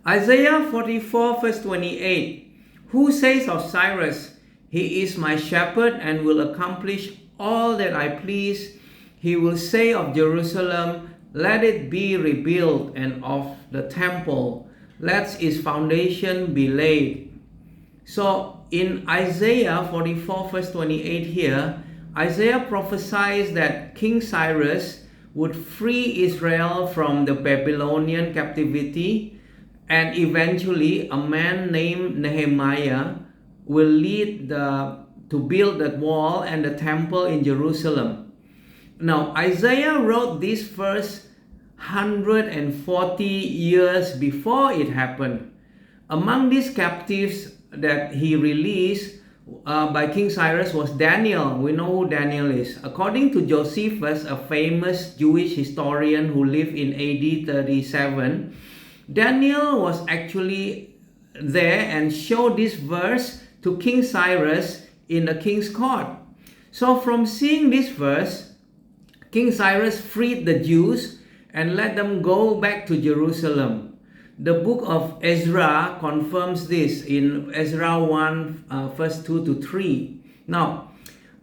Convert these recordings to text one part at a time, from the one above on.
Isaiah 44 verse 28. Who says of Cyrus, he is my shepherd and will accomplish all that I please. He will say of Jerusalem, let it be rebuilt, and of the temple, let its foundation be laid. So in Isaiah 44 verse 28 here, Isaiah prophesies that King Cyrus would free Israel from the Babylonian captivity, and eventually a man named Nehemiah will lead to build that wall and the temple in Jerusalem. Now Isaiah wrote this verse 140 years before it happened. Among these captives that he released by King Cyrus was Daniel. We know who Daniel is. According to Josephus, a famous Jewish historian who lived in AD 37, Daniel was actually there and showed this verse to King Cyrus in the king's court. So from seeing this verse, King Cyrus freed the Jews and let them go back to Jerusalem. The book of Ezra confirms this in Ezra 1 verse 2 to 3. Now,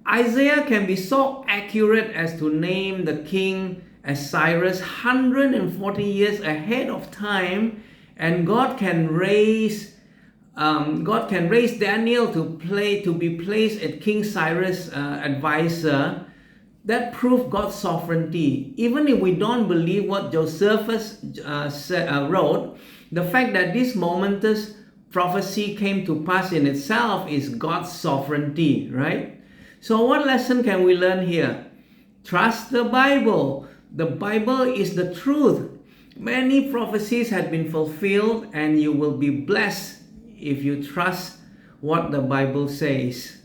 Isaiah can be so accurate as to name the king as Cyrus 140 years ahead of time, and God can raise Daniel to be placed at King Cyrus' advisor. That proves God's sovereignty. Even if we don't believe what Josephus wrote, the fact that this momentous prophecy came to pass in itself is God's sovereignty, right? So what lesson can we learn here? Trust the Bible. The Bible is the truth. Many prophecies have been fulfilled, and you will be blessed if you trust what the Bible says.